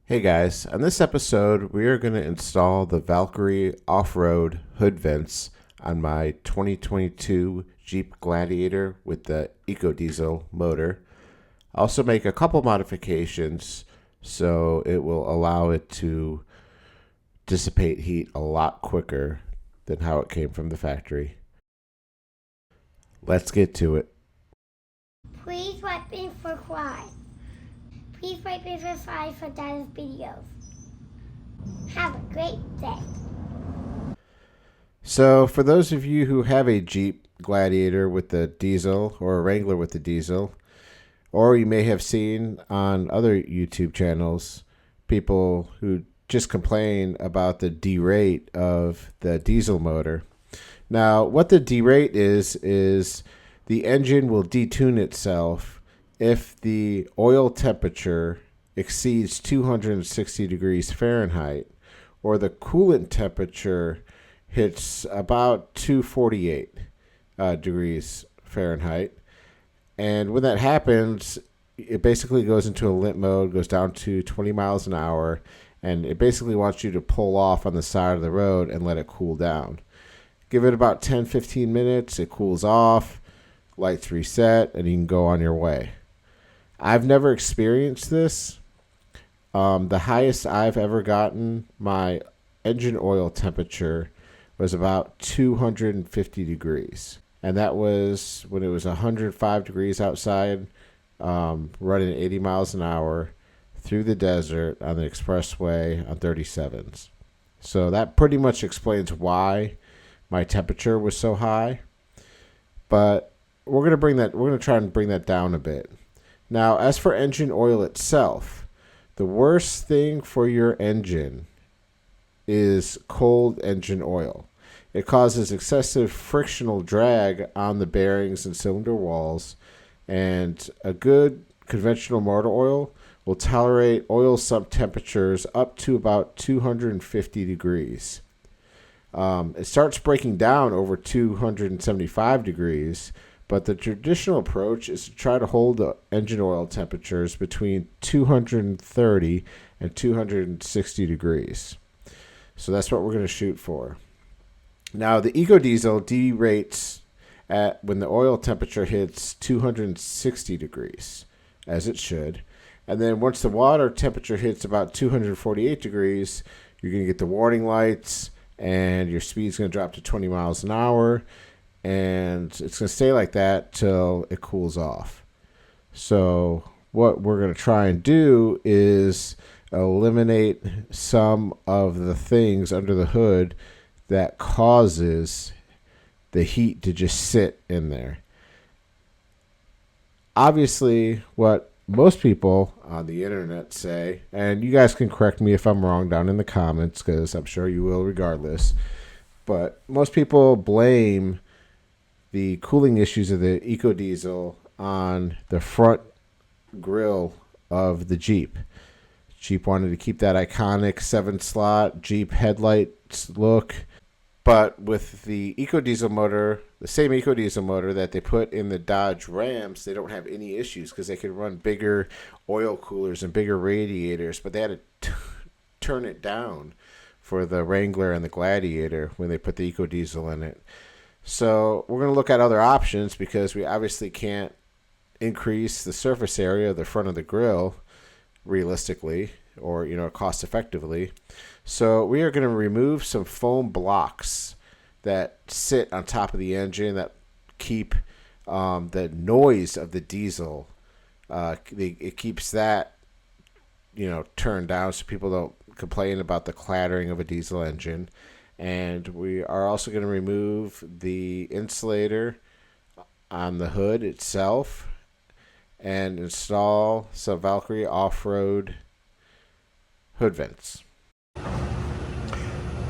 Hey guys, on this episode we are going to install the Valkyrie off-road hood vents on my 2022 Jeep Gladiator with the EcoDiesel motor. Also make a couple modifications so it will allow it to dissipate heat a lot quicker than how it came from the factory. Let's get to it. Please like me for subscribe. Please like me for 5 for Dad's videos. Have a great day. So for those of you who have a Jeep Gladiator with the diesel or a Wrangler with the diesel, or you may have seen on other YouTube channels people who just complain about the DeRate of the diesel motor. Now what the DeRate is the engine will detune itself if the oil temperature exceeds 260 degrees Fahrenheit or the coolant temperature hits about 248 degrees Fahrenheit. And when that happens, it basically goes into a limp mode, goes down to 20 miles an hour, and it basically wants you to pull off on the side of the road and let it cool down. Give it about 10-15 minutes, it cools off, lights reset, and you can go on your way. I've never experienced this. The highest I've ever gotten, my engine oil temperature was about 250 degrees. And that was when it was 105 degrees outside, running 80 miles an hour through the desert on the expressway on 37s. So that pretty much explains why my temperature was so high. But we're going to try and bring that down a bit. Now, as for engine oil itself, the worst thing for your engine is cold engine oil. It causes excessive frictional drag on the bearings and cylinder walls, and a good conventional motor oil will tolerate oil sump temperatures up to about 250 degrees. It starts breaking down over 275 degrees, but the traditional approach is to try to hold the engine oil temperatures between 230 and 260 degrees. So that's what we're going to shoot for. Now, the EcoDiesel derates at when the oil temperature hits 260 degrees, as it should. And then once the water temperature hits about 248 degrees, you're going to get the warning lights, and your speed's going to drop to 20 miles an hour. And it's going to stay like that till it cools off. So what we're going to try and do is eliminate some of the things under the hood that causes the heat to just sit in there. Obviously, what most people on the internet say, and you guys can correct me if I'm wrong down in the comments, because I'm sure you will regardless, but most people blame the cooling issues of the EcoDiesel on the front grille of the Jeep. Jeep wanted to keep that iconic 7-slot Jeep headlights look, but with the EcoDiesel motor, the same EcoDiesel motor that they put in the Dodge Rams, they don't have any issues because they can run bigger oil coolers and bigger radiators, but they had to turn it down for the Wrangler and the Gladiator when they put the EcoDiesel in it. So we're going to look at other options because we obviously can't increase the surface area of the front of the grille realistically or cost effectively. So we are going to remove some foam blocks that sit on top of the engine that keep the noise of the diesel. It keeps that turned down so people don't complain about the clattering of a diesel engine. And we are also going to remove the insulator on the hood itself and install some Valkyrie off-road hood vents.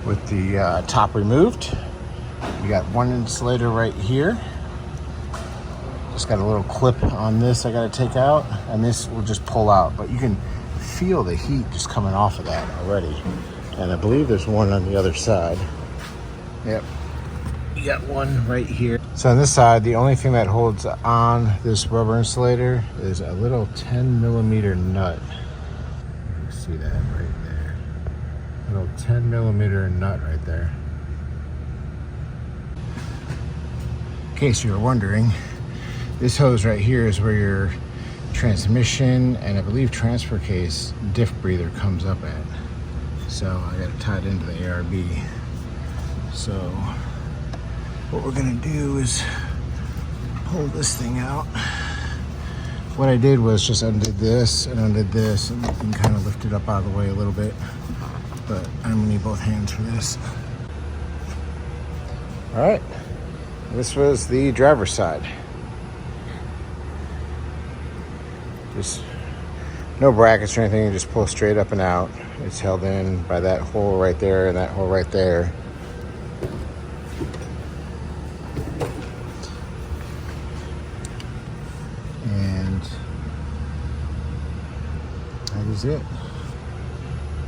With the top removed, we got one insulator right here. Just got a little clip on this I got to take out, and this will just pull out. But you can feel the heat just coming off of that already. And I believe there's one on the other side. Yep. You got one right here. So on this side, the only thing that holds on this rubber insulator is a little 10 millimeter nut. So see that right there. Little 10mm nut right there. In case you were wondering, this hose right here is where your transmission and I believe transfer case diff breather comes up at. So I got it tied into the ARB. So what we're gonna do is pull this thing out. What I did was just undid this and kind of lift it up out of the way a little bit. But I'm gonna need both hands for this. All right, this was the driver's side. Just no brackets or anything, you just pull straight up and out. It's held in by that hole right there and that hole right there. And that is it.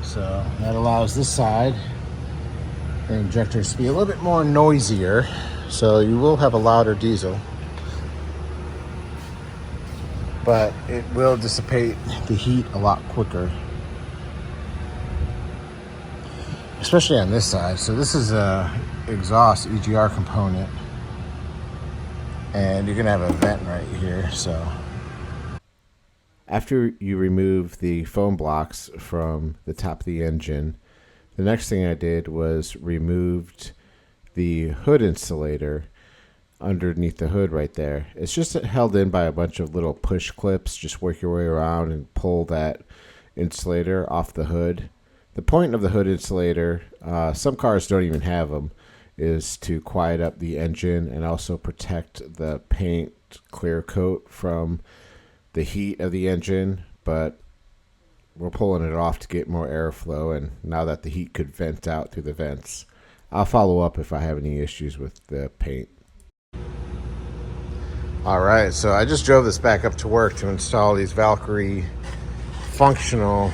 So that allows this side, the injectors, to be a little bit more noisier. So you will have a louder diesel, but it will dissipate the heat a lot quicker, especially on this side. So this is a exhaust EGR component, and you're gonna have a vent right here. So after you remove the foam blocks from the top of the engine, the next thing I did was removed the hood insulator underneath the hood right there. It's just held in by a bunch of little push clips. Just work your way around and pull that insulator off the hood. The point of the hood insulator, some cars don't even have them, is to quiet up the engine and also protect the paint clear coat from the heat of the engine. But we're pulling it off to get more airflow, and now that the heat could vent out through the vents. I'll follow up if I have any issues with the paint. Alright, so I just drove this back up to work to install these Valkyrie functional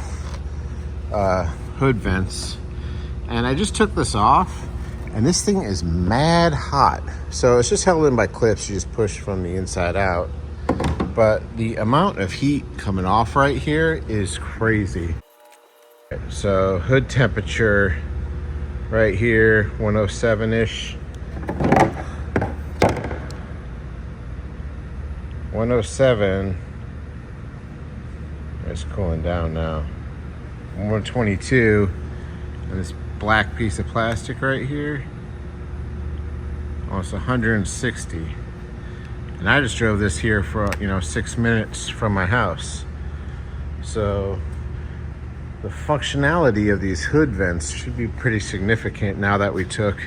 hood vents, and I just took this off, and this thing is mad hot. So it's just held in by clips, you just push from the inside out, but the amount of heat coming off right here is crazy. So hood temperature right here, 107-ish. 107. It's cooling down now. 122. And this black piece of plastic right here, almost 160. And I just drove this here for 6 minutes from my house. So the functionality of these hood vents should be pretty significant now that we took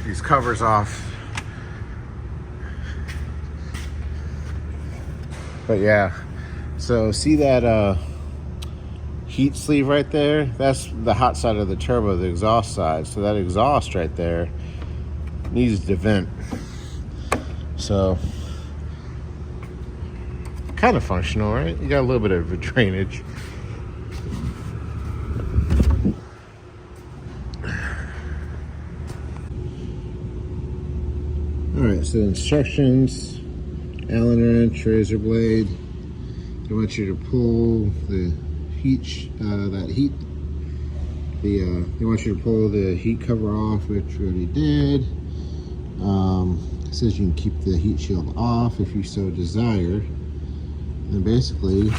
these covers off. But yeah, so see that heat sleeve right there? That's the hot side of the turbo, the exhaust side. So that exhaust right there needs to vent. So kind of functional, right? You got a little bit of a drainage. All right, so instructions: Allen wrench, razor blade. They want you to pull the heat, they want you to pull the heat cover off, which we already did. It says you can keep the heat shield off if you so desire. And basically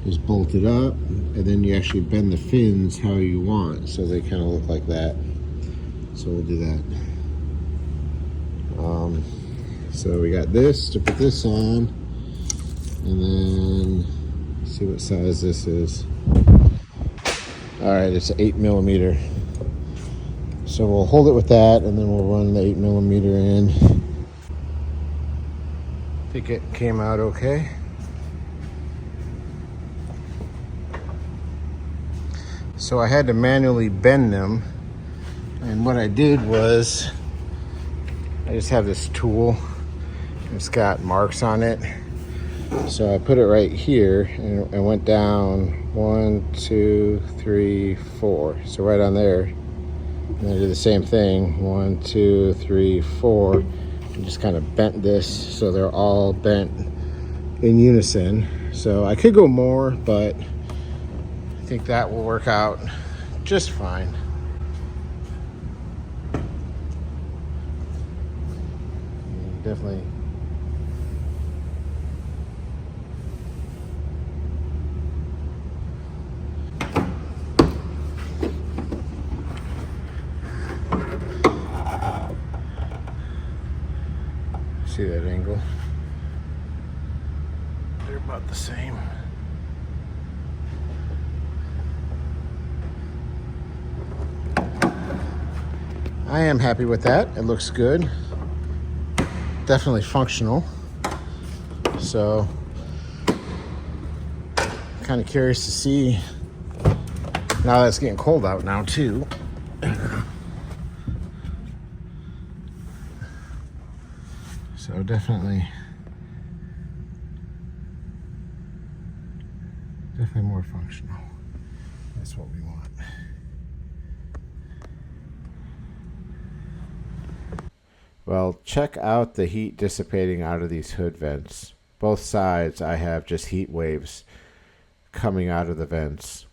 just bolt it up, and then you actually bend the fins how you want, so they kind of look like that. So we'll do that. So we got this to put this on, and then see what size this is. All right, it's 8mm. So we'll hold it with that, and then we'll run the 8mm in. I think it came out okay. So I had to manually bend them, and what I did was I just have this tool. It's got marks on it. So I put it right here and I went down 1, 2, 3, 4. So right on there. And I did the same thing. 1, 2, 3, 4. And just kind of bent this so they're all bent in unison. So I could go more, but I think that will work out just fine. Definitely. See that angle? They're about the same. I am happy with that. It looks good. Definitely functional. So, kind of curious to see now that it's getting cold out now too. So definitely more functional. That's what we want. Well, check out the heat dissipating out of these hood vents. Both sides I have just heat waves coming out of the vents.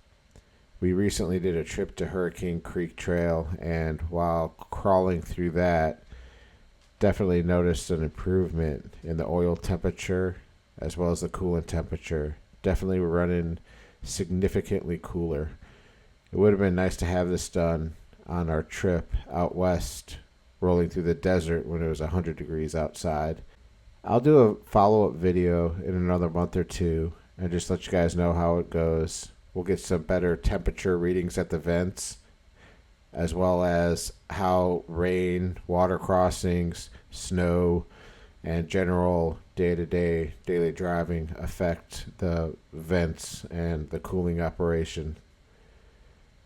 We recently did a trip to Hurricane Creek Trail, and while crawling through that, definitely noticed an improvement in the oil temperature as well as the coolant temperature. Definitely running significantly cooler. It would have been nice to have this done on our trip out west, rolling through the desert when it was 100 degrees outside. I'll do a follow-up video in another month or two and just let you guys know how it goes. We'll get some better temperature readings at the vents, as well as how rain, water crossings, snow, and general day-to-day daily driving affect the vents and the cooling operation.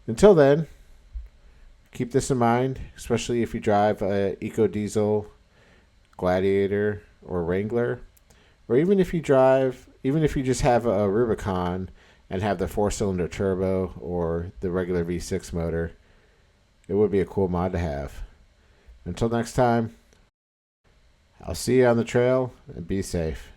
Until then, keep this in mind, especially if you drive a EcoDiesel, Gladiator, or Wrangler, or even if you just have a Rubicon and have the 4-cylinder turbo or the regular V6 motor. It would be a cool mod to have. Until next time, I'll see you on the trail and be safe.